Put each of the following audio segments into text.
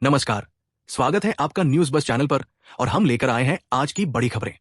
नमस्कार, स्वागत है आपका न्यूज बस चैनल पर और हम लेकर आए हैं आज की बड़ी खबरें।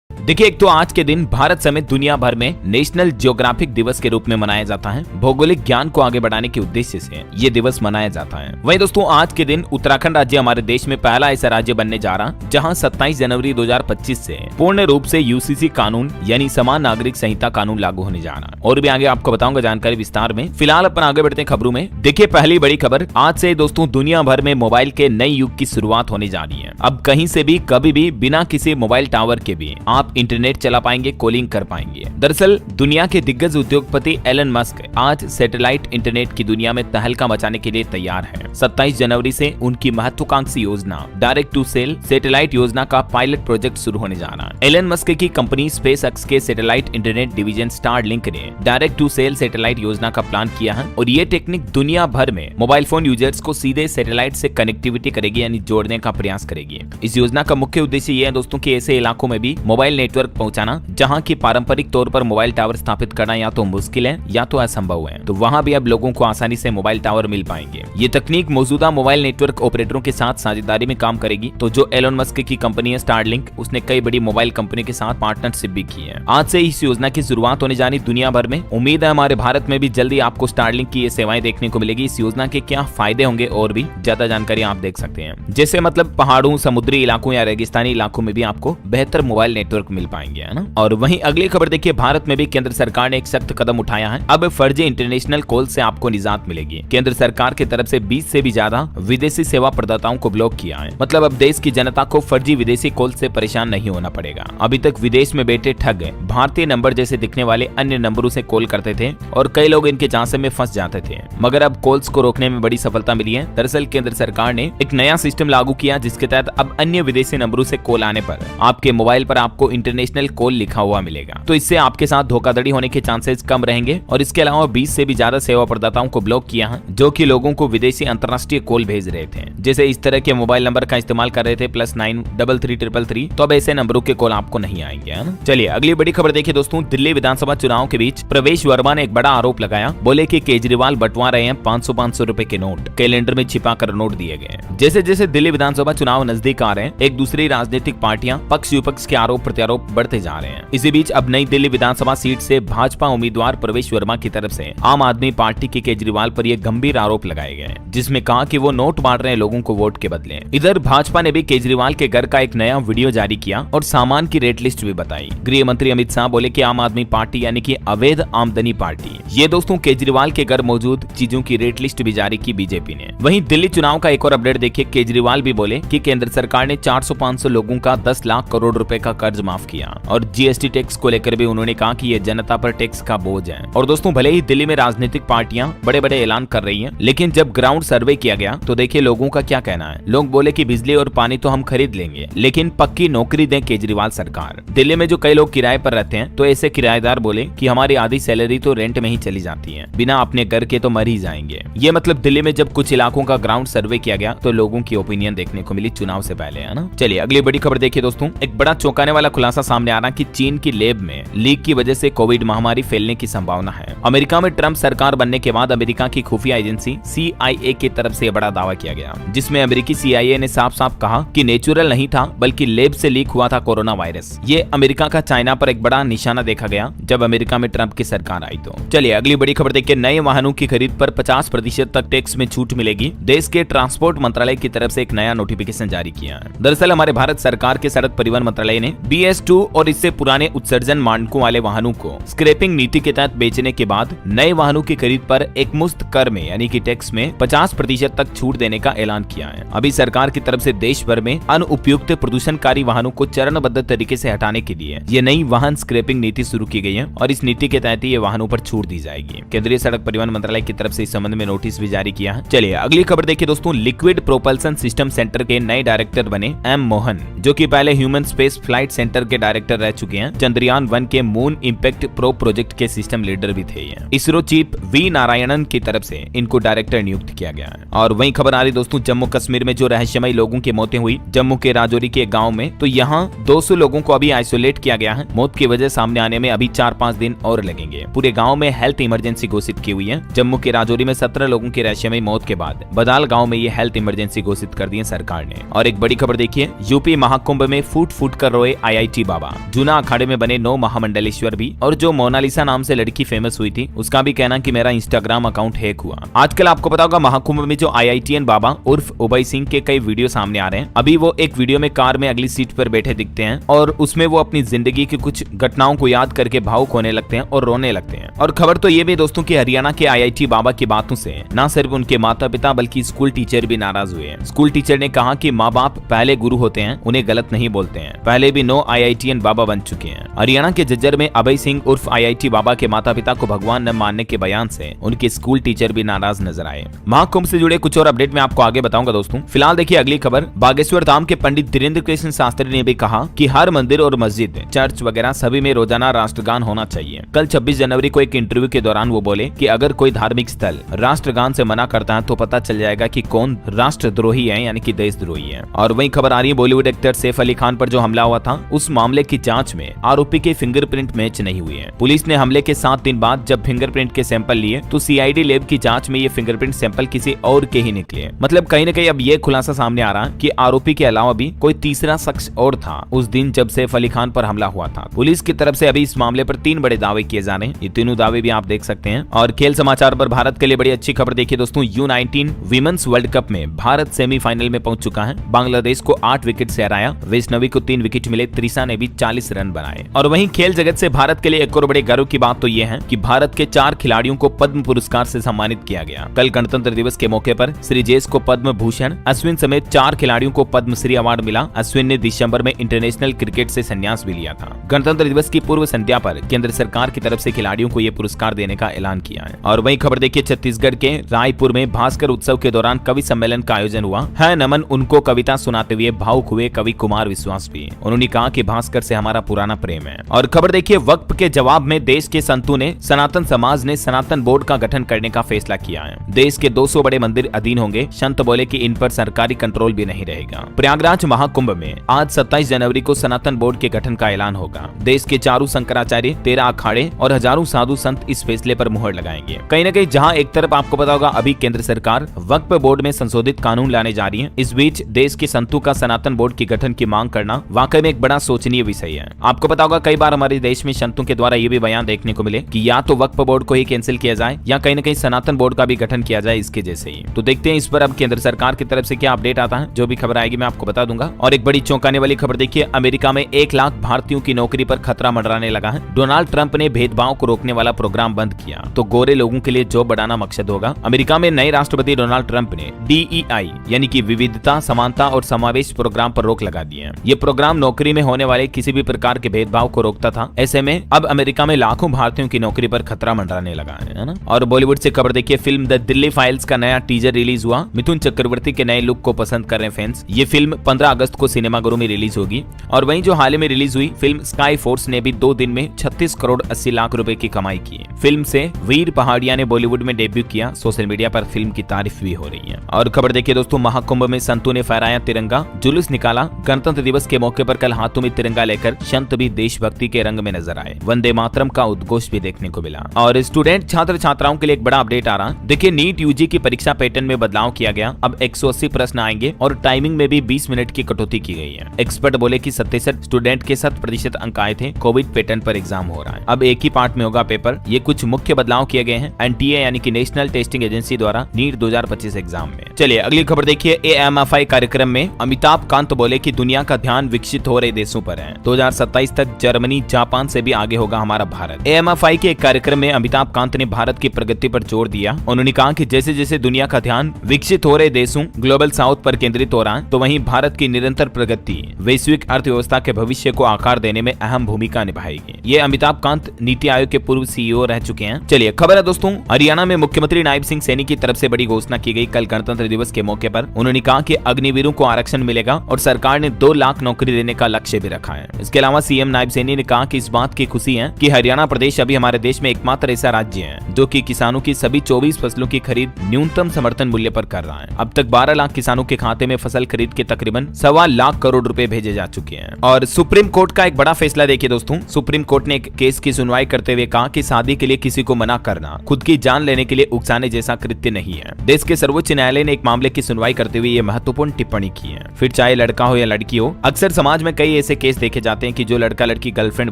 देखिए, एक तो आज के दिन भारत समेत दुनिया भर में नेशनल ज्योग्राफिक दिवस के रूप में मनाया जाता है। भौगोलिक ज्ञान को आगे बढ़ाने के उद्देश्य से ये दिवस मनाया जाता है। वहीं दोस्तों, आज के दिन उत्तराखंड राज्य हमारे देश में पहला ऐसा राज्य बनने जा रहा जहां 27 जनवरी 2025 से पूर्ण रूप से यूसीसी कानून यानी समान नागरिक संहिता कानून लागू होने जा रहा है। और भी आगे आपको बताऊंगा जानकारी विस्तार में। फिलहाल अपन आगे बढ़ते हैं खबरों में। देखिए, पहली बड़ी खबर, आज से दोस्तों दुनिया भर में मोबाइल के नए युग की शुरुआत होने जा रही है। अब कहीं से भी कभी भी बिना किसी मोबाइल टावर के भी आप इंटरनेट चला पाएंगे, कॉलिंग कर पाएंगे। दरअसल दुनिया के दिग्गज उद्योगपति एलन मस्क आज सैटेलाइट इंटरनेट की दुनिया में तहलका मचाने के लिए तैयार है। 27 जनवरी से उनकी महत्वाकांक्षी योजना डायरेक्ट टू सेल सैटेलाइट योजना का पायलट प्रोजेक्ट शुरू होने जा रहा है। एलन मस्क की कंपनी स्पेसएक्स के सैटेलाइट इंटरनेट डिवीजन स्टारलिंक ने डायरेक्ट टू सेल सैटेलाइट योजना का प्लान किया है और ये टेक्निक दुनिया भर में मोबाइल फोन यूजर्स को सीधे सैटेलाइट से कनेक्टिविटी करेगी, यानी जोड़ने का प्रयास करेगी। इस योजना का मुख्य उद्देश्य यह है दोस्तों कि ऐसे इलाकों में भी मोबाइल नेटवर्क पहुंचाना जहां की पारंपरिक तौर पर मोबाइल टावर स्थापित करना या तो मुश्किल है या तो असंभव है, तो वहां भी अब लोगों को आसानी से मोबाइल टावर मिल पाएंगे। ये तकनीक मौजूदा मोबाइल नेटवर्क ऑपरेटरों के साथ साझेदारी में काम करेगी। तो जो एलोन मस्क की कंपनी है स्टारलिंक, उसने कई बड़ी मोबाइल कंपनी के साथ पार्टनरशिप भी की है। आज से इस योजना की शुरुआत होने जानी दुनिया भर में। उम्मीद है हमारे भारत में भी जल्दी आपको स्टारलिंक की ये सेवाएं देखने को मिलेगी। इस योजना के क्या फायदे होंगे और भी ज्यादा जानकारी आप देख सकते हैं। जैसे मतलब पहाड़ों, समुद्री इलाकों या रेगिस्तानी इलाकों में भी आपको बेहतर मोबाइल नेटवर्क मिल पाएंगे, है ना। और वहीं अगली खबर देखिए, भारत में भी केंद्र सरकार ने एक सख्त कदम उठाया है। अब फर्जी इंटरनेशनल कॉल से आपको निजात मिलेगी। केंद्र सरकार की तरफ से 20 से भी ज्यादा विदेशी सेवा प्रदाताओं को ब्लॉक किया है। मतलब अब देश की जनता को फर्जी विदेशी कॉल से परेशान नहीं होना पड़ेगा। अभी तक विदेश में बैठे ठग भारतीय नंबर जैसे दिखने वाले अन्य नंबरों से कॉल करते थे और कई लोग इनके झांसे में फंस जाते थे, मगर अब कॉल्स को रोकने में बड़ी सफलता मिली है। दरअसल केंद्र सरकार ने एक नया सिस्टम लागू किया जिसके तहत अब अन्य विदेशी नंबरों से कॉल आने पर आपके मोबाइल पर आपको इंटरनेशनल कॉल लिखा हुआ मिलेगा। तो इससे आपके साथ धोखाधड़ी होने के चांसेस कम रहेंगे। और इसके अलावा 20 से भी ज्यादा सेवा प्रदाताओं को ब्लॉक किया है जो कि लोगों को विदेशी अंतर्राष्ट्रीय कॉल भेज रहे थे। जैसे इस तरह के मोबाइल नंबर का इस्तेमाल कर रहे थे +9 3333, तो अब ऐसे नंबरों के कॉल आपको नहीं आएंगे, है ना। चलिए अगली बड़ी खबर देखिए दोस्तों, दिल्ली विधानसभा चुनाव के बीच प्रवेश वर्मा ने एक बड़ा आरोप लगाया। बोले कि केजरीवाल बंटवा रहे हैं 500 रुपए के नोट, कैलेंडर में छिपा कर नोट दिए गए। जैसे जैसे दिल्ली विधानसभा चुनाव नजदीक आ रहे हैं, एक दूसरी राजनीतिक पार्टियां पक्ष विपक्ष के आरोप प्रत्यारोप बढ़ते जा रहे हैं। इसी बीच अब नई दिल्ली विधानसभा सीट से भाजपा उम्मीदवार प्रवेश वर्मा की तरफ से आम आदमी पार्टी के केजरीवाल पर यह गंभीर आरोप लगाए गए, जिसमें कहा कि वो नोट बांट रहे हैं लोगों को वोट के बदले। इधर भाजपा ने भी केजरीवाल के घर का एक नया वीडियो जारी किया और सामान की रेट लिस्ट भी बताई। गृह मंत्री अमित शाह बोले कि आम आदमी पार्टी यानी कि अवैध आमदनी पार्टी। ये दोस्तों केजरीवाल के घर मौजूद चीजों की रेट लिस्ट भी जारी की बीजेपी ने। वहीं दिल्ली चुनाव का एक और अपडेट देखिए, केजरीवाल भी बोले कि केंद्र सरकार ने 400-500 लोगों का 10 लाख करोड़ रुपए का कर्ज माफ किया और जीएसटी टैक्स को लेकर भी उन्होंने कहा कि ये जनता पर टैक्स का बोझ है। और दोस्तों, भले ही दिल्ली में राजनीतिक पार्टियां बड़े बड़े ऐलान कर रही हैं, लेकिन जब ग्राउंड सर्वे किया गया तो देखिए लोगों का क्या कहना है। लोग बोले कि बिजली और पानी तो हम खरीद लेंगे, लेकिन पक्की नौकरी दें केजरीवाल सरकार। दिल्ली में जो कई लोग किराए पर रहते हैं, तो ऐसे किराएदार बोले कि हमारी आधी सैलरी तो रेंट में ही चली जाती है, बिना अपने घर के तो मर ही जाएंगे। ये मतलब दिल्ली में जब कुछ इलाकों का ग्राउंड सर्वे किया गया तो लोगों की ओपिनियन देखने को मिली चुनाव से पहले, है ना। चलिए अगली बड़ी खबर देखिए दोस्तों, एक बड़ा चौंकाने वाला खुलासा सामने आ रहा कि चीन की लैब में लीक की वजह से कोविड महामारी फैलने की संभावना है। अमेरिका में ट्रंप सरकार बनने के बाद अमेरिका की खुफिया एजेंसी CIA की तरफ से बड़ा दावा किया गया, जिसमें अमेरिकी CIA ने साफ साफ कहा कि नेचुरल नहीं था बल्कि लैब से लीक हुआ था कोरोना वायरस। ये अमेरिका का चाइना पर एक बड़ा निशाना देखा गया जब अमेरिका में ट्रंप की सरकार आई। तो चलिए अगली बड़ी खबर देखिए, नए वाहनों की खरीद पर 50% तक टैक्स में छूट मिलेगी। देश के ट्रांसपोर्ट मंत्रालय की तरफ से एक नया नोटिफिकेशन जारी किया है। दरअसल हमारे भारत सरकार के सड़क परिवहन मंत्रालय ने BS2 और इससे पुराने उत्सर्जन मानकों वाले वाहनों को स्क्रैपिंग नीति के तहत बेचने के बाद नए वाहनों की खरीद पर एक मुफ्त कर में यानी कि टैक्स में 50% तक छूट देने का ऐलान किया है। अभी सरकार की तरफ से देश भर में अनुपयुक्त प्रदूषणकारी वाहनों को चरणबद्ध तरीके से हटाने के लिए ये नई वाहन स्क्रैपिंग नीति शुरू की गई है और इस नीति के तहत ये वाहनों पर छूट दी जाएगी। केंद्रीय सड़क परिवहन मंत्रालय की तरफ से इस संबंध में नोटिस भी जारी किया है। चलिए अगली खबर देखिए दोस्तों, लिक्विड प्रोपल्सन सिस्टम सेंटर के नए डायरेक्टर बने M मोहन, जो कि पहले human space flight centre centre के डायरेक्टर रह चुके हैं। चंद्रयान 1 के मून इम्पैक्ट प्रो प्रोजेक्ट के सिस्टम लीडर भी थे ये। इसरो चीफ वी नारायणन की तरफ से इनको डायरेक्टर नियुक्त किया गया है। और वहीं खबर आ रही दोस्तों जम्मू कश्मीर में जो रहस्यमयी लोगों की मौतें हुई जम्मू के राजौरी के गाँव में, तो यहाँ 200 लोगों को अभी आइसोलेट किया गया है। मौत की वजह सामने आने में अभी 4-5 दिन और लगेंगे। पूरे गाँव में हेल्थ इमरजेंसी घोषित की हुई है। जम्मू के राजौरी में 17 लोगों की रहस्यमयी मौत के बाद बदाल गाँव में ये हेल्थ इमरजेंसी घोषित कर दी है सरकार ने। और एक बड़ी खबर देखिए, यूपी महाकुंभ में फूट फूट कर रोए IIT बाबा। जूना अखाड़े में बने 9 महामंडलेश्वर भी और जो मोनालिसा नाम से लड़की फेमस हुई थी उसका भी कहना कि मेरा इंस्टाग्राम अकाउंट हैक हुआ। आजकल आपको पता होगा महाकुंभ में जो IITN बाबा उर्फ उबई सिंह के कई वीडियो सामने आ रहे हैं। अभी वो एक वीडियो में कार में अगली सीट पर बैठे दिखते हैं और उसमें वो अपनी जिंदगी की कुछ घटनाओं को याद करके भावुक होने लगते हैं और रोने लगते हैं। और खबर तो ये भी दोस्तों की हरियाणा के IIT बाबा की बातों से न सिर्फ उनके माता पिता बल्कि स्कूल टीचर भी नाराज हुए हैं। स्कूल टीचर ने कहा कि माँ बाप पहले गुरु होते हैं, उन्हें गलत नहीं बोलते हैं। पहले भी 9 IITN बाबा बन चुके हैं। हरियाणा के झज्जर में अभय सिंह उर्फ IIT बाबा के माता पिता को भगवान न मानने के बयान से उनके स्कूल टीचर भी नाराज नजर आए। महाकुंभ से जुड़े कुछ और अपडेट मैं आपको आगे बताऊंगा दोस्तों। फिलहाल देखिए अगली खबर, बागेश्वर धाम के पंडित धीरेन्द्र कृष्ण शास्त्री ने भी कहा कि हर मंदिर और मस्जिद, चर्च वगैरह सभी में रोजाना राष्ट्रगान होना चाहिए। कल 26 जनवरी को एक इंटरव्यू के दौरान वो बोले कि अगर कोई धार्मिक स्थल राष्ट्रगान से मना करता है तो पता चल जाएगा कि कौन राष्ट्रद्रोही है यानी कि देशद्रोही है। और वहीं खबर आ रही है बॉलीवुड एक्टर सैफ अली खान पर जो हमला हुआ था उस मामले की जांच में आरोपी के फिंगरप्रिंट मैच नहीं हुए हैं। पुलिस ने हमले के 7 दिन बाद जब फिंगरप्रिंट के सैंपल लिए तो CID लैब की जांच में ये फिंगरप्रिंट सैंपल किसी और के ही निकले। मतलब कहीं न कहीं अब ये खुलासा सामने आ रहा है कि आरोपी के अलावा भी कोई तीसरा शख्स और था उस दिन जब सैफ अली खान पर हमला हुआ था। पुलिस की तरफ से अभी इस मामले पर 3 बड़े दावे किए जा रहे हैं। ये तीनों दावे भी आप देख सकते हैं। और खेल समाचार पर भारत के लिए बड़ी अच्छी खबर देखिए दोस्तों, U19 विमेंस वर्ल्ड कप में भारत सेमीफाइनल में पहुंच चुका है। बांग्लादेश को 8 विकेट से हराया। वैष्णवी को 3 विकेट मिले, त्रिशा ने भी 40 रन बनाए। और वहीं खेल जगत से भारत के लिए एक और बड़े गर्व की बात तो ये है कि भारत के 4 खिलाड़ियों को पद्म पुरस्कार से सम्मानित किया गया। कल गणतंत्र दिवस के मौके पर श्रीजेश को पद्म भूषण, अश्विन समेत 4 खिलाड़ियों को पद्मश्री अवार्ड मिला। अश्विन ने दिसंबर में इंटरनेशनल क्रिकेट से संन्यास भी लिया था। गणतंत्र दिवस की पूर्व संध्या पर केंद्र सरकार की तरफ से खिलाड़ियों को यह पुरस्कार देने का ऐलान किया है। और वहीं खबर देखिए, छत्तीसगढ़ के रायपुर में भास्कर उत्सव के दौरान कवि सम्मेलन का आयोजन हुआ है। नमन उनको कविता सुनाते हुए भावुक हुए कवि कुमार विश्वास भी। उन्होंने कहा कि भास्कर से हमारा पुराना प्रेम है। और खबर देखिए, वक्फ के जवाब में देश के संतों ने सनातन समाज ने सनातन बोर्ड का गठन करने का फैसला किया है। देश के 200 बड़े मंदिर अधीन होंगे। संत बोले कि इन पर सरकारी कंट्रोल भी नहीं रहेगा। प्रयागराज महाकुंभ में आज 27 जनवरी को सनातन बोर्ड के गठन का ऐलान होगा। देश के 4 शंकराचार्य, 13 अखाड़े और हजारों साधु संत इस फैसले पर मुहर लगाएंगे। कहीं न कहीं जहां एक तरफ आपको पता होगा अभी केंद्र सरकार वक्फ बोर्ड में संशोधित कानून लाने जा रही है, इस बीच देश के संतों का सनातन बोर्ड के गठन की मांग करना वाकई में एक बड़ा सोचनीय विषय है। आपको पता होगा कई बार हमारे देश में संतों के द्वारा ये भी बयान देखने को मिले कि या तो वक्फ बोर्ड को ही कैंसिल किया जाए या कहीं न कहीं सनातन बोर्ड का भी गठन किया जाए इसके जैसे ही। तो देखते हैं इस पर अब केंद्र सरकार की तरफ से क्या अपडेट आता है। जो भी खबर आएगी मैं आपको बता दूंगा। और एक बड़ी चौंकाने वाली खबर देखिए, अमेरिका में 1 लाख भारतीयों की नौकरी पर खतरा मंडराने लगा है। डोनाल्ड ट्रंप ने भेदभाव को रोकने वाला प्रोग्राम बंद किया तो गोरे लोगों के लिए जॉब बढ़ाना मकसद होगा। अमेरिका में नए राष्ट्रपति डोनाल्ड ट्रंप ने DEI यानी कि विविधता, समानता और समावेश प्रोग्राम पर रोक लगा दी है। ये प्रोग्राम नौकरी में होने वाले किसी भी प्रकार के भेदभाव को रोकता था। ऐसे में अब अमेरिका में लाखों भारतीयों की नौकरी पर खतरा मंडराने लगा है ना। और बॉलीवुड से खबर देखिए, फिल्म द दिल्ली फाइल्स का नया टीजर रिलीज हुआ। मिथुन चक्रवर्ती के नए लुक को पसंद कर रहे हैं फैंस। ये फिल्म 15 अगस्त को सिनेमाघरों में रिलीज होगी। और वहीं जो हाल ही में रिलीज हुई फिल्म स्काई फोर्स ने भी 2 दिन में 36 करोड़ 80 लाख रुपए की कमाई की। फिल्म से वीर पहाड़िया ने बॉलीवुड में डेब्यू किया। सोशल मीडिया पर फिल्म की तारीफ भी हो रही है। और खबर देखिए दोस्तों, महाकुंभ में संतों ने फहराया तिरंगा, जुलूस निकाला। गणतंत्र दिवस के मौके पर कल हाथों में तिरंगा लेकर संत भी देशभक्ति के रंग में नजर आए। वंदे मातरम का उद्घोष भी देखने को मिला। और स्टूडेंट छात्र छात्राओं के लिए एक बड़ा अपडेट आ रहा। देखिए, नीट UG की परीक्षा पैटर्न में बदलाव किया गया। अब 180 प्रश्न आएंगे और टाइमिंग में भी 20 मिनट की कटौती की गई है। एक्सपर्ट बोले कि 67 स्टूडेंट के 100% अंक आए थे। कोविड पैटर्न पर एग्जाम हो रहा है। अब एक ही पार्ट में होगा पेपर। ये कुछ मुख्य बदलाव किए गए हैं NTA यानी कि नेशनल टेस्टिंग एजेंसी द्वारा नीट 2025 एग्जाम में। चलिए अगली खबर देखिए, AMFI कार्यक्रम में अमिताभ कांत बोले कि दुनिया का ध्यान विकसित हो रहे देशों पर है। 2027 तक जर्मनी, जापान से भी आगे होगा हमारा भारत। AMFI के एक कार्यक्रम में अमिताभ कांत ने भारत की प्रगति पर जोर दिया। उन्होंने कहा कि जैसे जैसे दुनिया का ध्यान विकसित हो रहे देशों ग्लोबल साउथ पर केंद्रित हो रहा है, तो वहीं भारत की निरंतर प्रगति वैश्विक अर्थव्यवस्था के भविष्य को आकार देने में अहम भूमिका निभाएगी। ये अमिताभ कांत नीति आयोग के पूर्व CEO रह चुके हैं। चलिए खबर है दोस्तों, हरियाणा में मुख्यमंत्री नायब सिंह सैनी की तरफ से बड़ी घोषणा की गई। कल गणतंत्र दिवस के मौके पर उन्होंने कहा कि अग्निवीरों को आरक्षण मिलेगा और सरकार ने 2 लाख नौकरी देने का लक्ष्य भी रखा है। इसके अलावा सीएम नायब सैनी ने कहा कि इस बात की खुशी है कि हरियाणा प्रदेश अभी हमारे देश में एकमात्र ऐसा राज्य है जो कि किसानों की सभी 24 फसलों की खरीद न्यूनतम समर्थन मूल्य पर कर रहा है। अब तक 12 लाख किसानों के खाते में फसल खरीद के तकरीबन 1.25 लाख करोड़ रुपए भेजे जा चुके हैं। और सुप्रीम कोर्ट का एक बड़ा फैसला देखिए दोस्तों, सुप्रीम कोर्ट ने एक केस की सुनवाई करते हुए कहा कि शादी के लिए किसी को मना करना खुद की जान लेने के लिए उकसाने जैसा कृत्य नहीं है। देश के सर्वोच्च न्यायालय ने एक मामले की सुनवाई करते हुए ये महत्वपूर्ण टिप्पणी की है। फिर चाहे लड़का हो या लड़की हो, अक्सर समाज में कई ऐसे केस देखे जाते हैं कि जो लड़का लड़की गर्लफ्रेंड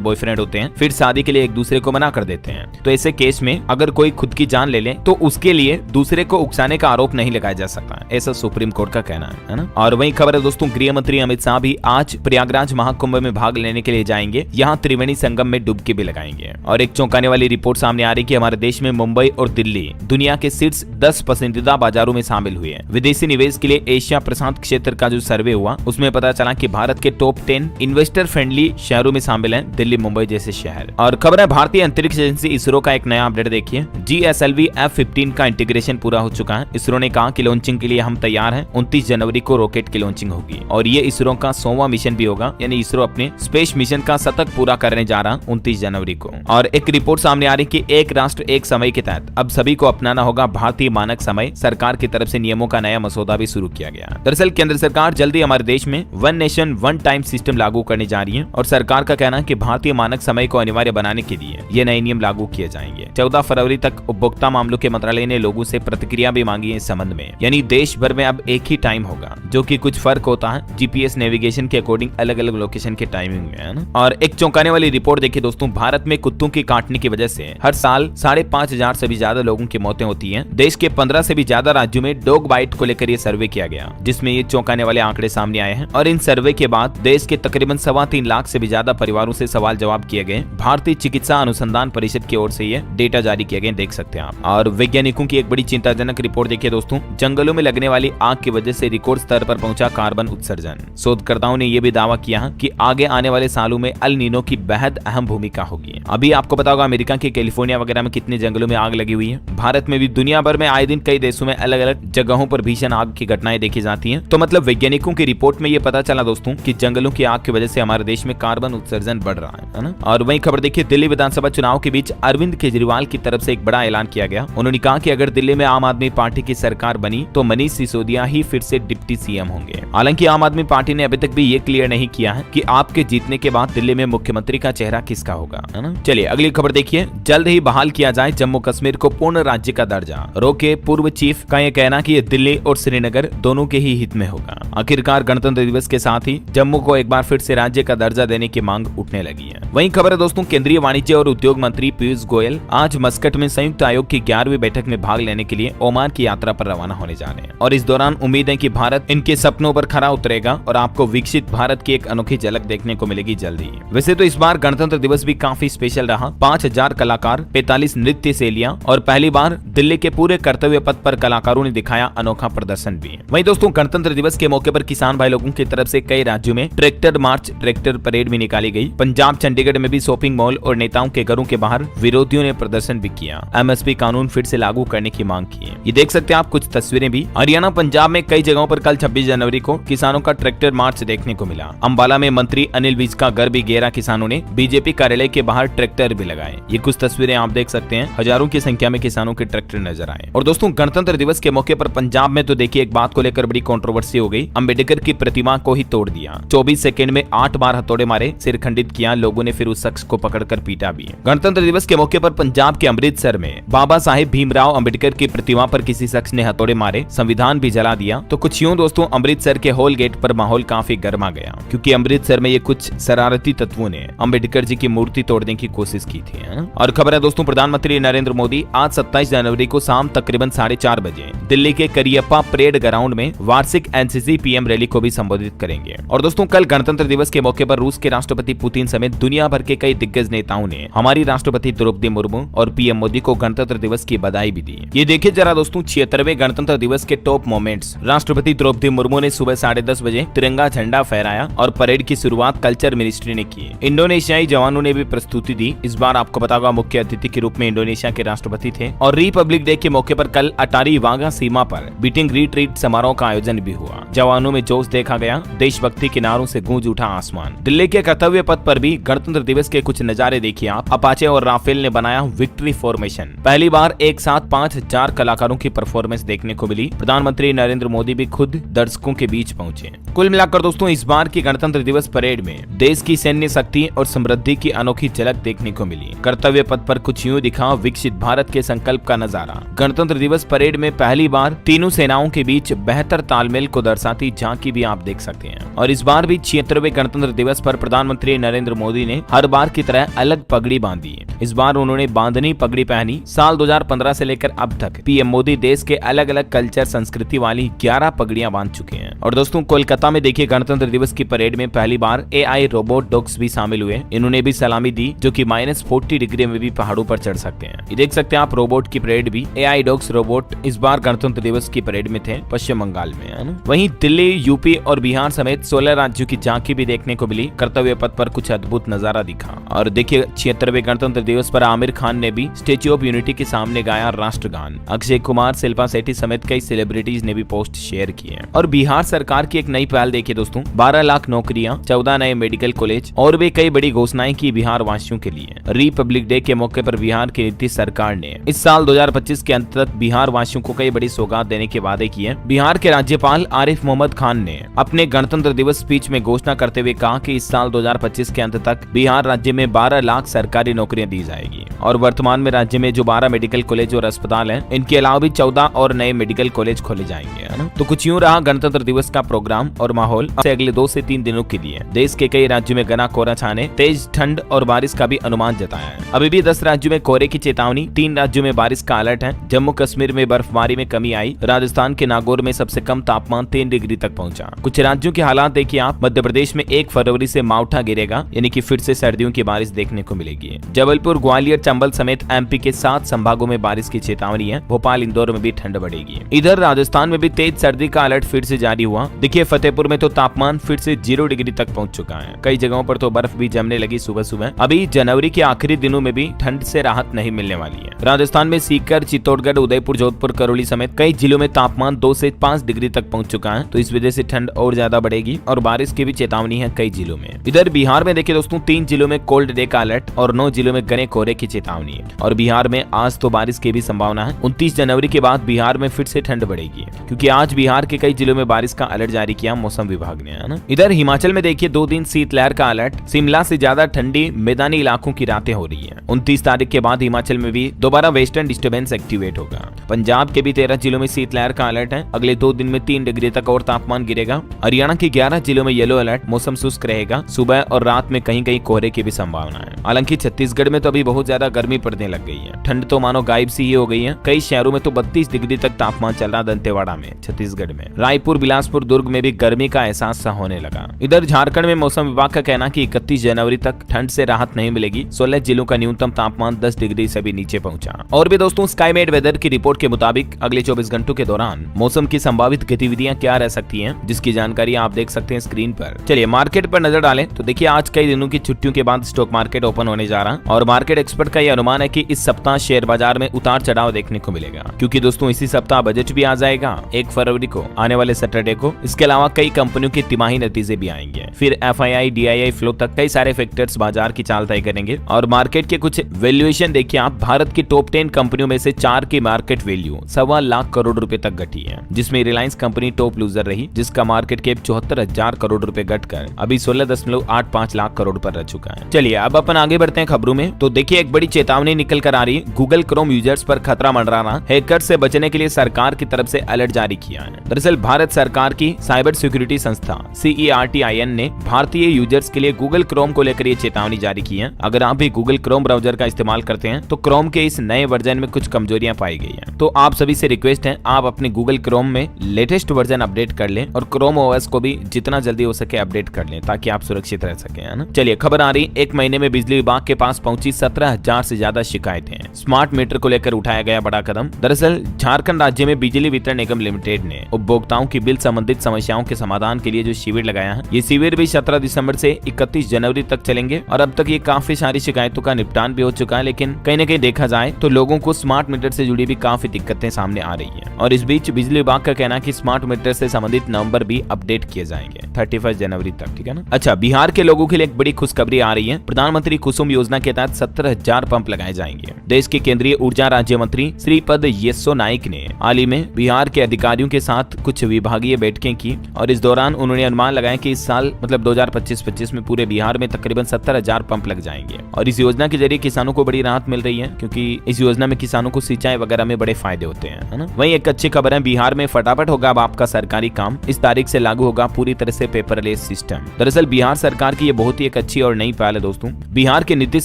बॉयफ्रेंड होते हैं फिर शादी के लिए एक दूसरे को मना कर देते हैं। तो ऐसे केस में अगर कोई खुद की जान ले ले तो उसके लिए दूसरे को उकसाने का आरोप नहीं लगाया जा सकता, ऐसा सुप्रीम कोर्ट का कहना है ना। और वही खबर है दोस्तों, गृह मंत्री अमित शाह भी आज प्रयागराज महाकुंभ में भाग लेने के लिए जाएंगे। यहाँ त्रिवेणी संगम में डुबकी भी लगाएंगे। और एक चौंकाने वाली रिपोर्ट सामने आ रही कि हमारे देश में मुंबई और दिल्ली दुनिया के शीर्ष 10 पसंदीदा बाजारों में शामिल हुए हैं। विदेशी निवेश के लिए एशिया प्रशांत क्षेत्र का जो सर्वे हुआ उसमें पता चला कि भारत के टॉप 10 इन्वेस्टर फ्रेंडली शहरों में शामिल हैं दिल्ली मुंबई जैसे शहर। और खबर है भारतीय अंतरिक्ष एजेंसी इसरो का एक नया अपडेट देखिए, GSLV F-15 का इंटीग्रेशन पूरा हो चुका है। इसरो ने कहा कि लॉन्चिंग के लिए हम तैयार हैं। 29 जनवरी को रॉकेट की लॉन्चिंग होगी और ये इसरो का 100वां मिशन भी होगा, यानी इसरो अपने स्पेस मिशन का शतक पूरा करने जा रहा 29 जनवरी को। और एक रिपोर्ट सामने आ रही कि एक राष्ट्र एक समय के तहत अब सभी को अपनाना होगा भारतीय मानक समय। सरकार की तरफ से नियमों का नया मसौदा भी शुरू किया गया। दरअसल केंद्र सरकार जल्दी हमारे देश में one nation one time system लागू करने जा रही है और सरकार का कहना है कि भारतीय मानक समय को अनिवार्य बनाने के लिए ये नए नियम लागू किए जाएंगे। 14 फरवरी तक उपभोक्ता मामलों के मंत्रालय ने लोगों से प्रतिक्रिया भी मांगी है इस संबंध में, यानी देश भर में अब एक ही टाइम होगा, जो कि कुछ फर्क होता है जीपीएस नेविगेशन के अकॉर्डिंग अलग अलग लोकेशन के टाइमिंग में, है ना। और एक चौंकाने वाली रिपोर्ट देखिए दोस्तों, भारत में कुत्तों की काटने की वजह से हर साल 5,500 से भी ज्यादा लोगों की मौतें होती हैं। देश के 15 से भी ज्यादा राज्यों में डॉग बाइट को लेकर ये सर्वे किया गया, जिसमें ये चौंकाने वाले आंकड़े सामने आए हैं। और इन सर्वे के बाद देश के तकरीबन 3.25 लाख से भी ज्यादा परिवारों से सवाल जवाब किए गए। भारतीय चिकित्सा अनुसंधान परिषद की ओर से ये डेटा जारी किए गए, देख सकते हैं आप। और वैज्ञानिकों की एक बड़ी चिंताजनक रिपोर्ट देखिए दोस्तों, जंगलों में लगने वाली आग की वजह से रिकॉर्ड स्तर पर पहुंचा कार्बन उत्सर्जन। शोधकर्ताओं ने यह भी दावा किया है कि आगे आने वाले सालों में अल नीनो की बेहद अहम भूमिका होगी। अभी आपको पता होगा अमेरिका के कैलिफोर्निया वगैरह में कितने जंगलों में आग लगी हुई है। भारत में भी दुनिया भर में आए दिन कई देशों में अलग अलग जगहों पर भीषण आग की घटनाएं देखी जाती हैं। तो मतलब वैज्ञानिकों की रिपोर्ट में ये पता चला दोस्तों कि जंगलों की आग की वजह से हमारे देश में कार्बन उत्सर्जन बढ़ रहा है ना। और वही खबर देखिए, दिल्ली विधानसभा चुनाव के बीच अरविंद केजरीवाल की तरफ से एक बड़ा ऐलान किया गया। उन्होंने कहा कि अगर दिल्ली में आम आदमी पार्टी की सरकार बनी तो मनीष सिसोदिया ही फिर से डिप्टी सीएम होंगे। हालांकि आम आदमी पार्टी ने अभी तक भी ये क्लियर नहीं किया है कि आपके जीतने के बाद दिल्ली में मुख्यमंत्री का चेहरा किसका होगा, है ना। चलिए अगली खबर देखिए, जल्द ही बहाल किया जाए जम्मू कश्मीर को पूर्ण राज्य का दर्जा। रो के पूर्व चीफ का यह कहना कि ये दिल्ली और श्रीनगर दोनों के ही हित में होगा। आखिरकार गणतंत्र दिवस के साथ ही जम्मू को एक बार फिर से राज्य का दर्जा देने की मांग उठने लगी है। वहीं खबर है दोस्तों, केंद्रीय वाणिज्य और उद्योग मंत्री पीयूष गोयल आज मस्कट में संयुक्त आयोग की 11वीं बैठक में भाग लेने के लिए ओमान की यात्रा पर रवाना होने जा रहे हैं। और इस दौरान उम्मीद है कि भारत इनके सपनों पर खरा उतरेगा और आपको विकसित भारत की एक अनोखी झलक देखने को मिलेगी जल्दी। वैसे तो इस बार गणतंत्र दिवस भी काफी स्पेशल रहा। 5,000 कलाकार, 45 नृत्य शैलियां और पहली बार दिल्ली के पूरे कर्तव्य पथ पर कलाकारों ने दिखाया अनोखा प्रदर्शन भी। वहीं दोस्तों गणतंत्र दिवस के मौके पर किसान भाई लोगों की तरफ से कई राज्यों में ट्रैक्टर मार्च, ट्रैक्टर परेड भी निकाली गई। पंजाब चंडीगढ़ में भी शॉपिंग मॉल और नेताओं के घरों के बाहर विरोधियों ने प्रदर्शन भी किया। एमएसपी कानून फिर से लागू करने की मांग की है। ये देख सकते हैं आप कुछ तस्वीरें भी। हरियाणा पंजाब में कई जगहों पर कल 26 जनवरी को किसानों का ट्रैक्टर मार्च देखने को मिला। अंबाला में मंत्री अनिल विज का घर भी घेरा किसानों ने, बीजेपी कार्यालय के बाहर ट्रैक्टर भी लगाए। ये कुछ तस्वीरें आप देख सकते हैं, हजारों की संख्या में किसानों के ट्रैक्टर नजर आए। और दोस्तों गणतंत्र दिवस के मौके पर पंजाब में तो देखिए एक बात को लेकर बड़ी कंट्रोवर्सी हो गई। अंबेडकर की प्रतिमा को ही तोड़ दिया। 24 सेकंड में 8 बार हथौड़े मारे, सिर खंडित किया। लोगों ने फिर उस शख्स को पकड़कर पीटा भी। गणतंत्र दिवस के मौके पर पंजाब के अमृतसर में बाबा साहेब भीमराव अंबेडकर की प्रतिमा पर किसी शख्स ने हथौड़े मारे, संविधान भी जला दिया। तो कुछ यूं दोस्तों अमृतसर के होल गेट पर माहौल काफी गर्मा गया, क्योंकि अमृतसर में ये कुछ शरारती तत्वों ने अंबेडकर जी की मूर्ति तोड़ने की कोशिश की थी। और खबर है दोस्तों, प्रधानमंत्री नरेंद्र मोदी आज 27 जनवरी को शाम तकरीबन 4:30 बजे दिल्ली के करियप्पा परेड ग्राउंड में वार्षिक एनसीसी पीएम रैली को भी संबोधित करेंगे। और दोस्तों कल गणतंत्र दिवस के मौके पर रूस के राष्ट्रपति पुतिन समेत दुनिया भर के कई दिग्गज नेताओं ने हमारी राष्ट्रपति द्रौपदी मुर्मू और पीएम मोदी को गणतंत्र दिवस की बधाई भी दी। ये देखिए जरा दोस्तों 76वें गणतंत्र दिवस के टॉप मोमेंट्स। राष्ट्रपति द्रौपदी मुर्मू ने सुबह 10:30 बजे तिरंगा झंडा फहराया और परेड की शुरुआत कल्चर मिनिस्ट्री ने की। इंडोनेशियाई जवानों ने भी प्रस्तुति दी। इस बार आपको पता होगा मुख्य अतिथि के रूप में इंडोनेशिया के राष्ट्रपति थे। और रिपब्लिक डे के मौके पर कल अटारी वाघा सीमा पर बीटिंग रिट्रीट समारोह का आयोजन भी हुआ। जवानों में जोश देखा गया, देशभक्ति के नारों से गूंज उठा आसमान। दिल्ली के कर्तव्य पथ पर भी गणतंत्र दिवस के कुछ नजारे देखिए आप। अपाचे और राफेल ने बनाया विक्ट्री फॉर्मेशन। पहली बार एक साथ 5000 कलाकारों की परफॉर्मेंस देखने को मिली। प्रधानमंत्री नरेंद्र मोदी भी खुद दर्शकों के बीच पहुंचे। कुल मिलाकर दोस्तों इस बार की गणतंत्र दिवस परेड में देश की सैन्य शक्ति और समृद्धि की अनोखी झलक देखने को मिली। कर्तव्य पथ पर कुछ यूं दिखा विकसित भारत के संकल्प का नजारा। गणतंत्र दिवस परेड में पहली बार तीनों सेनाओं के बीच बेहतर तालमेल को दर्शाती झांकी भी आप देख सकते हैं। और इस बार भी 76वें गणतंत्र दिवस पर प्रधानमंत्री नरेंद्र मोदी ने हर बार की तरह अलग पगड़ी बांधी। इस बार उन्होंने बांधनी पगड़ी पहनी। साल 2015 से लेकर अब तक पीएम मोदी देश के अलग अलग कल्चर संस्कृति वाली 11 पगड़ियां बांध चुके हैं। और दोस्तों कोलकाता में देखिए गणतंत्र दिवस की परेड में पहली बार AI रोबोट डॉग्स भी शामिल हुए। इन्होंने भी सलामी दी, जो कि -40 डिग्री में भी पहाड़ों पर चढ़ सकते हैं। ये देख सकते हैं आप रोबोट की परेड भी। AI डॉग्स रोबोट इस बार गणतंत्र दिवस की परेड में थे पश्चिम बंगाल में, है ना। वहीं दिल्ली, यूपी और बिहार समेत 16 राज्यों की झांकी भी देखने को मिली। कर्तव्य पथ पर कुछ अद्भुत नजारा दिखा। और देखिए 76वें गणतंत्र दिवस पर आमिर खान ने भी स्टेच्यू ऑफ यूनिटी के सामने गाया राष्ट्रगान। अक्षय कुमार, शिल्पा शेट्टी समेत कई सेलिब्रिटीज ने भी पोस्ट शेयर किए। और बिहार सरकार की एक नई पहल देखिए दोस्तों, 12 लाख नौकरियां, 14 नए मेडिकल कॉलेज और भी कई बड़ी घोषणाएं की बिहार वासियों के लिए। रिपब्लिक डे के मौके पर बिहार की नीतीश सरकार ने इस साल 2025 के अंत तक बिहार वासियों को कई बड़ी सौगात देने के वादे किए। बिहार के राज्यपाल आरिफ मोहम्मद खान ने अपने गणतंत्र दिवस स्पीच में घोषणा करते हुए कहा कि इस साल 2025 के अंत तक बिहार राज्य में 12 लाख सरकारी नौकरियां दी जाएगी। और वर्तमान में राज्य में जो 12 मेडिकल कॉलेज और अस्पताल हैं, इनके अलावा भी 14 और नए मेडिकल कॉलेज खोले जाएंगे, है ना। तो कुछ यूं रहा गणतंत्र दिवस का प्रोग्राम और माहौल। अगले 2 से 3 दिनों के लिए देश के कई राज्यों में घना कोहरा छाने, तेज ठंड और बारिश का भी अनुमान जताया है। अभी भी 10 राज्यों में कोहरे की चेतावनी, 3 राज्यों में बारिश का अलर्ट है। जम्मू कश्मीर में बर्फबारी में कमी आई। राजस्थान के नागौर में सबसे कम तापमान 3 डिग्री तक पहुंचा। कुछ राज्यों के हालात देखिए आप। मध्य प्रदेश में 1 फरवरी से मावठा गिरेगा, यानी कि फिर से सर्दियों की बारिश देखने को मिलेगी। जबलपुर, ग्वालियर, चंबल समेत MP के 7 संभागों में बारिश की चेतावनी है। भोपाल, इंदौर में भी ठंड बढ़ेगी। इधर राजस्थान में भी तेज सर्दी का अलर्ट फिर से जारी हुआ। देखिए फतेहपुर में तो तापमान फिर से 0 डिग्री तक पहुंच चुका है। कई जगहों पर तो बर्फ भी जमने लगी सुबह सुबह। अभी जनवरी के आखिरी दिनों में भी ठंड से राहत नहीं मिलने वाली है। राजस्थान में सीकर, चित्तौड़गढ़, उदयपुर, जोधपुर, करौली समेत कई जिलों में तापमान 2 से 5 डिग्री तक पहुंच चुका है। तो इस वजह से ठंड और ज्यादा बढ़ेगी और बारिश की भी चेतावनी है कई जिलों में। इधर बिहार में देखिए दोस्तों 3 जिलों में कोल्ड डे का अलर्ट और 9 जिलों में घने कोहरे की चेतावनी है। और बिहार में आज तो बारिश की भी संभावना है। 29 जनवरी के बाद बिहार में फिर से ठंड बढ़ेगी, क्योंकि आज बिहार के कई जिलों में बारिश का अलर्ट जारी किया मौसम विभाग ने, है ना। इधर हिमाचल में देखिए 2 दिन शीतलहर का अलर्ट। शिमला से ज्यादा ठंडी मैदानी इलाकों की रातें हो रही है। 29 तारीख के बाद हिमाचल में भी दोबारा वेस्टर्न डिस्टर्बेंस एक्टिवेट होगा। पंजाब के भी 13 जिलों में शीतलहर का अलर्ट है। अगले 2 दिन में 3 डिग्री तक और तापमान गिरेगा। हरियाणा के 11 जिलों में येलो अलर्ट। मौसम शुष्क रहेगा। सुबह और रात में कहीं कहीं कोहरे की भी संभावना है। हालांकि छत्तीसगढ़ में तो अभी बहुत ज्यादा गर्मी पड़ने लग गई है। ठंड तो मानो गायब सी ही हो गई है। कई शहरों में तो 32 डिग्री तक तापमान चल रहा। दंतेवाड़ा में, छत्तीसगढ़ में, रायपुर, बिलासपुर, दुर्ग में भी गर्मी का एहसास सा होने लगा। इधर झारखंड में मौसम विभाग का कहना कि 31 जनवरी तक ठंड से राहत नहीं मिलेगी। 16 जिलों का न्यूनतम तापमान 10 डिग्री से भी नीचे पहुंचा। और भी दोस्तों स्काईमेट वेदर की रिपोर्ट के मुताबिक अगले 24 घंटों के दौरान मौसम की संभावित गतिविधियां क्या रह सकती हैं, जिसकी जानकारी आप देख सकते हैं स्क्रीन पर। चलिए मार्केट पर नजर डालें तो देखिए आज कई दिनों की छुट्टियों के बाद स्टॉक मार्केट ओपन होने जा रहा और मार्केट एक्सपर्ट का यह अनुमान है कि इस सप्ताह शेयर बाजार में उतार चढ़ाव देखने को मिलेगा, क्योंकि दोस्तों इसी सप्ताह बजट भी आ जाएगा 1 फरवरी को, आने वाले सैटरडे को। इसके अलावा कई कंपनियों के तिमाही नतीजे भी आएंगे। फिर FII, DII फ्लो तक कई सारे फैक्टर्स बाजार की चाल तय करेंगे। और मार्केट के कुछ वैल्यूएशन देखिए आप। भारत की टॉप 10 कंपनियों में से 4 की मार्केट वैल्यू 1.25 लाख करोड़ रुपए तक घटी है, जिसमें रिलायंस कंपनी टॉप लूजर रही, जिसका मार्केट कैप 74,000 करोड़ रुपए घटकर अभी 16.85 लाख करोड़ पर रह चुका है। चलिए अब अपन आगे बढ़ते हैं खबरों में। तो देखिए एक बड़ी चेतावनी निकल कर आ रही है। गूगल क्रोम यूजर्स पर खतरा मंडरा रहा। हैकर से बचने के लिए सरकार की तरफ से अलर्ट जारी किया है। दरअसल भारत सरकार की साइबर सिक्योरिटी संस्था CERTIN ने भारतीय यूजर्स के लिए गूगल क्रोम को लेकर ये चेतावनी जारी की है। अगर आप भी गूगल क्रोम ब्राउजर का इस्तेमाल करते हैं तो क्रोम के इस नए वर्जन में कुछ कमजोरियां पाई गई हैं। तो आप सभी से रिक्वेस्ट है आप अपने गूगल क्रोम में लेटेस्ट वर्जन अपडेट कर लें और क्रोम OS को भी जितना जल्दी हो सके अपडेट कर लें, ताकि आप सुरक्षित रह सके, है ना। चलिए खबर आ रही, 1 महीने में बिजली विभाग के पास पहुंची 17,000 से ज्यादा शिकायतें। स्मार्ट मीटर को लेकर उठाया गया बड़ा कदम। दरअसल झारखंड राज्य में बिजली वितरण निगम लिमिटेड ने उपभोक्ताओं की बिल संबंधित समस्याओं के समाधान के लिए जो शिविर लगाया है, ये शिविर भी 17 दिसंबर से 31 जनवरी तक चलेंगे। और अब तक ये काफी सारी शिकायतों का निपटान भी हो चुका है, लेकिन कहीं न कहीं देखा जाए तो लोगों को स्मार्ट मीटर से जुड़ी भी काफी दिक्कतें सामने आ रही है। और इस बीच बिजली विभाग का कहना है कि स्मार्ट मीटर से संबंधित नंबर भी अपडेट किए जाएंगे 31 जनवरी जनवरी तक, ठीक है ना। अच्छा, बिहार के लोगों के लिए एक बड़ी खुशखबरी आ रही है। प्रधानमंत्री कुसुम योजना के तहत 17,000 पंप लगाए जाएंगे। देश के केंद्रीय ऊर्जा राज्य मंत्री श्रीपद येस्सो नाइक ने हाल ही में बिहार के अधिकारियों के साथ कुछ विभागीय बैठकें की और इस दौरान उन्होंने अनुमान लगाया कि इस साल मतलब 2025-25 में पूरे बिहार में तकरीबन 17,000 पंप लग जाएंगे और इस योजना के जरिए किसानों को बड़ी राहत मिल रही है, क्योंकि इस योजना में किसानों को सिंचाई वगैरह में बड़े फायदे होते हैं, है ना। वहीं एक अच्छी खबर है, बिहार में फटाफट होगा अब आपका सरकारी काम। इस तारीख से लागू होगा पूरी तरह से पेपरलेस सिस्टम। दरअसल बिहार सरकार की ये बहुत ही एक अच्छी और नई पहल है दोस्तों। बिहार के नीतीश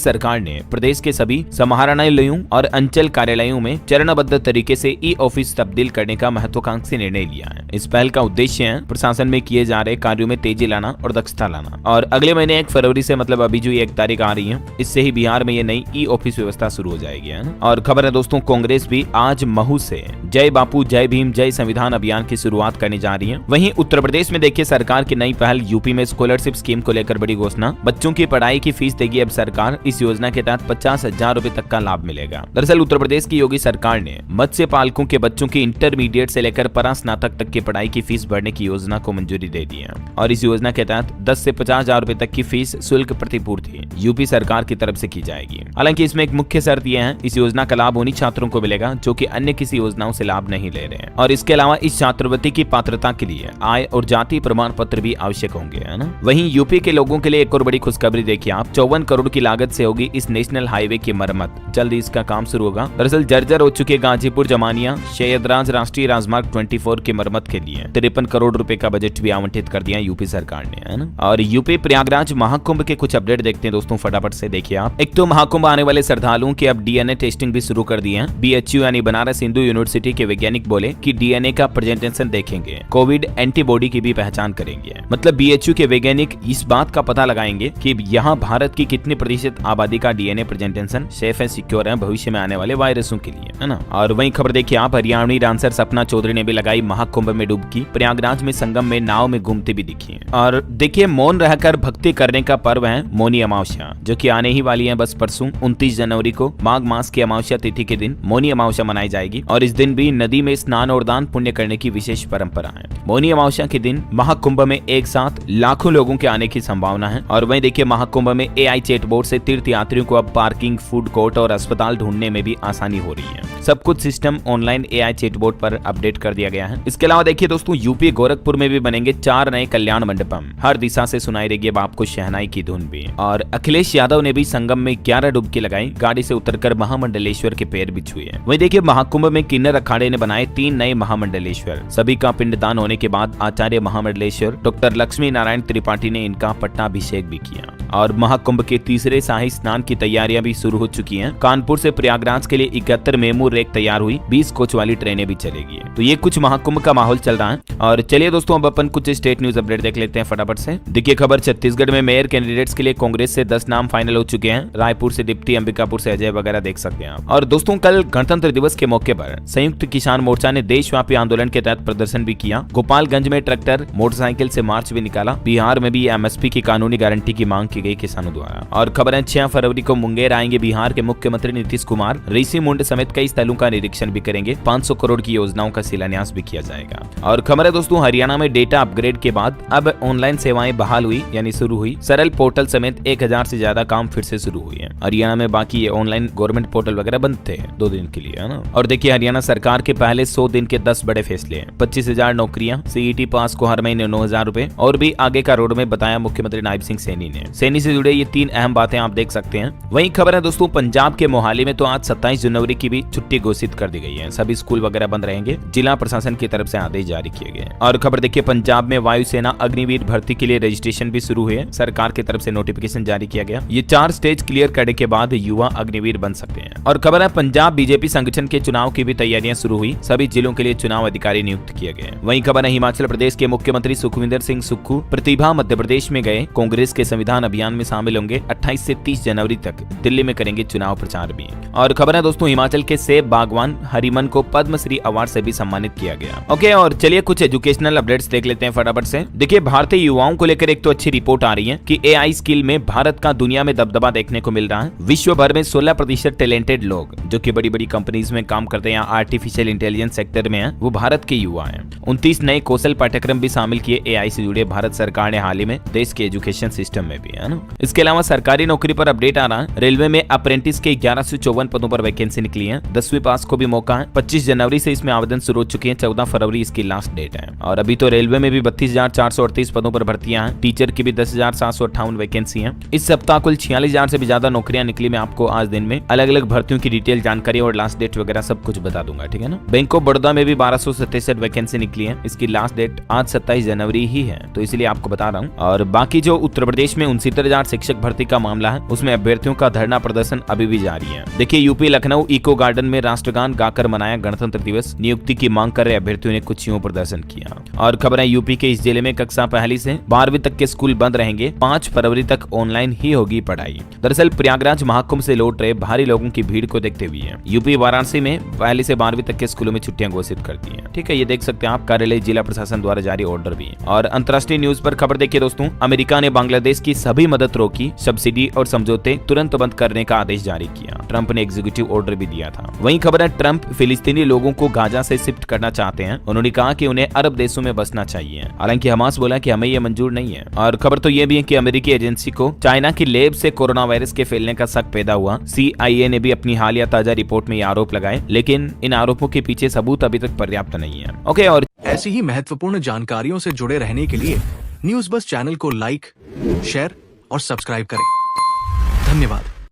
सरकार ने प्रदेश के सभी समाहरणालयों और अंचल कार्यालयों में चरणबद्ध तरीके से ई ऑफिस तब्दील करने का महत्वाकांक्षी निर्णय लिया है। इस पहल का उद्देश्य है प्रशासन में किए जा रहे कार्यों में तेजी लाना और दक्षता लाना। और अगले महीने 1 फरवरी से मतलब अभी जो 1 तारीख आ रही है, इससे ही बिहार में ये नई ई ऑफिस व्यवस्था शुरू हो जाएगी, है ना। और खबर है दोस्तों, कांग्रेस भी आज महू से जय बापू जय भीम जय संविधान अभियान की शुरुआत करने जा रही है। वहीं उत्तर प्रदेश में देखिए सरकार की नई पहल, यूपी में स्कॉलरशिप स्कीम को लेकर बड़ी घोषणा। बच्चों की पढ़ाई की फीस देगी अब सरकार। इस योजना के तहत 50,000 रुपए तक का लाभ मिलेगा। दरअसल उत्तर प्रदेश की योगी सरकार ने मत्स्य पालकों के बच्चों की इंटरमीडिएट से लेकर परास्नातक तक की पढ़ाई की फीस भरने की योजना को मंजूरी दे दी है और इस योजना के तहत 10 से 50,000 रुपए तक की फीस शुल्क प्रतिपूर्ति यूपी सरकार की तरफ से की जाएगी। हालांकि इसमें एक मुख्य शर्त यह है, इस योजना का लाभ उन्हीं छात्रों को मिलेगा जो कि अन्य किसी योजनाओं से लाभ नहीं ले रहे हैं। और इसके अलावा इस छात्रवृत्ति की पात्रता के लिए आय और जाति प्रमाण पत्र भी आवश्यक होंगे, है ना। वहीं यूपी के लोगों के लिए एक और बड़ी खुशखबरी देखिए आप, 54 करोड़ की लागत से होगी इस नेशनल हाईवे की मरम्मत। जल्द ही इसका काम शुरू होगा। दरअसल जर्जर हो चुके गाजीपुर जमानिया शैयदराज राष्ट्रीय राजमार्ग 24 की मरम्मत के लिए 53 करोड़ रुपए का बजट भी आवंटित कर दिया यूपी सरकार ने, है ना। और यूपी प्रयागराज महाकुंभ के कुछ अपडेट देखते हैं दोस्तों फटाफट से। देखिए आप, एक तो महाकुंभ आने वाले श्रद्धालुओं की अब डीएनए टेस्टिंग भी शुरू कर दी है। BHU यानी बनारस हिंदू यूनिवर्सिटी के वैज्ञानिक बोले कि डीएनए का प्रेजेंटेशन देखेंगे, कोविड एंटीबॉडी की भी पहचान करेंगे। मतलब BHU के वैज्ञानिक इस बात का पता लगाएंगे कि यहाँ भारत की कितनी प्रतिशत आबादी का डीएनए प्रेजेंटेशन सेफ है, सिक्योर है भविष्य में आने वाले वायरसों के लिए, है ना। और वहीं खबर देखिए आप, हरियाणवी डांसर सपना चौधरी ने भी लगाई महाकुंभ में डुबकी। प्रयागराज में संगम में नाव में घूमती भी दिखी। और देखिए, मौन रहकर भक्ति करने का पर्व है मौनी अमावस्या, जो कि आने ही वाली है बस परसों 29 जनवरी को। माघ मास की अमावस्या तिथि के दिन मौनी अमावस्या मनाई जाएगी और इस दिन भी नदी में स्नान और दान पुण्य करने की विशेष परंपरा है। मौनी अमावस्या के दिन महाकुंभ में एक साथ लाखों लोगों के आने की संभावना है। और वहीं देखिए, महाकुंभ में AI चैटबोर्ड से तीर्थ यात्रियों को अब पार्किंग, फूड कोर्ट और अस्पताल ढूंढने में भी आसानी हो रही है। सब कुछ सिस्टम ऑनलाइन AI चैटबोर्ड पर अपडेट कर दिया गया है। इसके अलावा देखिए दोस्तों, यूपी गोरखपुर में भी बनेंगे 4 नए कल्याण मंडपम। हर दिशा से सुनाई देगी अब आपको शहनाई की धुन भी। और अखिलेश यादव ने भी संगम में 11 डुबकी लगाई, गाड़ी से उतरकर महामंडलेश्वर के पैर भी छुए। वहीं देखिए, महाकुंभ में किन्नर अखाड़े ने बनाए 3 नए महामंडलेश्वर। सभी का पिंडदान होने के बाद आचार्य महामंडलेश्वर डॉक्टर लक्ष्मी नारायण त्रिपाठी ने इनका पट्टाभिषेक भी किया। और महाकुंभ के तीसरे शाही स्नान की तैयारियां भी शुरू हो चुकी हैं। कानपुर से प्रयागराज के लिए 71 मेमू रेक तैयार हुई, 20 कोच वाली ट्रेनें भी चलेगी। तो ये कुछ महाकुंभ का माहौल चल रहा है। और चलिए दोस्तों, अब अपन कुछ स्टेट न्यूज अपडेट देख लेते हैं फटाफट से। देखिए खबर, छत्तीसगढ़ में मेयर कैंडिडेट्स के लिए कांग्रेस से 10 नाम फाइनल हो चुके हैं। रायपुर से दीप्ति, अंबिकापुर से अजय वगैरह देख सकते हैं आप। और दोस्तों, कल गणतंत्र दिवस के मौके पर संयुक्त किसान मोर्चा ने देशव्यापी आंदोलन के तहत प्रदर्शन भी किया। गोपालगंज में ट्रैक्टर, मोटरसाइकिल से मार्च भी निकाला। बिहार में भी MSP की कानूनी गारंटी की मांग की गई किसानों द्वारा। और खबर है, 6 फरवरी को मुंगेर आएंगे बिहार के मुख्यमंत्री नीतीश कुमार। ऋषि मुंड समेत कई स्थलों का निरीक्षण भी करेंगे। 500 करोड़ की योजनाओं का शिलान्यास भी किया जाएगा। और खबर है दोस्तों, हरियाणा में डेटा अपग्रेड के बाद अब ऑनलाइन सेवाएं बहाल हुई, यानी शुरू हुई। सरल पोर्टल समेत 1000 से ज्यादा काम फिर से शुरू हुए हैं हरियाणा में। बाकी ये ऑनलाइन गवर्नमेंट पोर्टल वगैरह बंद थे 2 दिन के लिए, है ना। और देखिए, हरियाणा सरकार के पहले 100 दिन के 10 बड़े फैसले हैं। 25,000 नौकरियां, CET पास को हर महीने 9,000 रुपए और भी आगे का रोड में बताया मुख्यमंत्री नायब सिंह सैनी ने। सैनी से जुड़े ये 3 अहम बातें आप देख सकते हैं। वहीं खबर है दोस्तों, पंजाब के मोहाली में तो आज 27 जनवरी की भी छुट्टी घोषित कर दी गई है। सभी स्कूल वगैरह बंद रहेंगे। जिला प्रशासन की तरफ से आदेश जारी किए गए। और खबर देखिए, पंजाब में वायुसेना अग्निवीर भर्ती के लिए रजिस्ट्रेशन भी शुरू हुए। सरकार की तरफ से नोटिफिकेशन जारी किया गया। ये 4 स्टेज क्लियर करने के बाद युवा अग्निवीर बन सकते हैं। और खबर है, पंजाब बीजेपी संगठन के चुनाव की भी तैयारियां शुरू हुई। सभी जिलों के लिए चुनाव अधिकारी नियुक्त किए गए। वहीं खबर है, हिमाचल प्रदेश के मुख्यमंत्री सुखविंदर सिंह सुक्खू प्रतिभा मध्य प्रदेश में गए। कांग्रेस के संविधान अभियान में शामिल होंगे। 28 से 30 जनवरी तक दिल्ली में करेंगे चुनाव प्रचार भी। और खबर है दोस्तों, हिमाचल के सेब बागवान हरिमन को पद्मश्री अवार्ड से भी सम्मानित किया गया। ओके, और चलिए कुछ एजुकेशनल अपडेट्स देख लेते हैं फटाफट से। देखिए, भारतीय युवाओं को लेकर एक तो अच्छी रिपोर्ट आ रही है कि एआई स्किल में भारत का दुनिया में दबदबा देखने को मिल रहा है। विश्व भर में 16% टैलेंटेड लोग जो कि बड़ी बड़ी कंपनीज में काम करते हैं या आर्टिफिशियल इंटेलिजेंस सेक्टर में है, वो भारत के युवा हैं। 29 नए कौशल पाठ्यक्रम भी शामिल किए एआई से जुड़े भारत सरकार ने हाल ही में देश के एजुकेशन सिस्टम में भी, है ना। इसके अलावा सरकारी नौकरी पर अपडेट आ रहा है। रेलवे में अप्रेंटिस के 1154 पदों पर वैकेंसी निकली है। 10वीं पास को भी मौका है। 25 जनवरी से इसमें आवेदन शुरू हो चुके हैं। 14 फरवरी इसकी लास्ट डेट है। और अभी तो रेलवे में भी 32,438 पदों पर भर्तियां हैं। टीचर की भी 10,758 वैकेंसी है। इस सप्ताह कुल 46,000 से भी ज्यादा नौकरियां निकली। मैं आपको आज दिन में अलग अलग भर्तियों की डिटेल जानकारी और लास्ट डेट वगैरह सब कुछ बता दूंगा, ठीक है ना। बैंक ऑफ बड़ौदा में भी 1267 वैकेंसी निकली है। इसकी लास्ट डेट आज 27 जनवरी ही है, तो इसलिए आपको बता रहा हूँ। और बाकी जो उत्तर प्रदेश में 69,000 शिक्षक भर्ती का मामला है, उसमें अभ्यर्थियों का धरना प्रदर्शन अभी भी जारी है। देखिए, यूपी लखनऊ इको गार्डन में राष्ट्रगान गाकर मनाया गणतंत्र दिवस। नियुक्ति की मांग कर रहे अभ्यर्थियों ने कुछ यूं प्रदर्शन किया। और खबर है, यूपी के इस जिले में कक्षा पहली से 12वीं तक के स्कूल बंद रहेंगे। 5 फरवरी तक ऑनलाइन ही होगी पढ़ाई। दरअसल प्रयागराज महाकुंभ से लौट रहे भारी लोगों की भीड़ को देखते हुए यूपी वाराणसी में पहली से 12वीं तक के स्कूलों में छुट्टियां घोषित कर दी हैं। ठीक है, ये देख सकते हैं आप, कार्यालय जिला प्रशासन द्वारा जारी ऑर्डर भी। और अंतर्राष्ट्रीय न्यूज पर खबर देखिए दोस्तों, अमेरिका ने बांग्लादेश की सभी मदद रोकी। सब्सिडी और समझौते तुरंत बंद करने का आदेश जारी किया। ट्रंप ने एग्जीक्यूटिव ऑर्डर भी दिया था। वहीं खबर है, ट्रंप फिलिस्तीनी लोगों को गाजा से शिफ्ट करना चाहते हैं। उन्होंने कहा कि उन्हें अरब देशों में बसना चाहिए। हालांकि हमास बोला कि हमें यह मंजूर नहीं है। और खबर तो यह भी है कि अमेरिकी एजेंसी को चाइना की लैब से कोरोना वायरस के फैलने का शक पैदा हुआ। CIA ने भी अपनी हालिया ताजा रिपोर्ट में ये आरोप लगाए, लेकिन इन आरोपों के पीछे सबूत अभी तक पर्याप्त नहीं है। ओके, और ऐसी ही महत्वपूर्ण जानकारियों से जुड़े रहने के लिए न्यूज़ बस चैनल को लाइक, शेयर और सब्सक्राइब करें। धन्यवाद।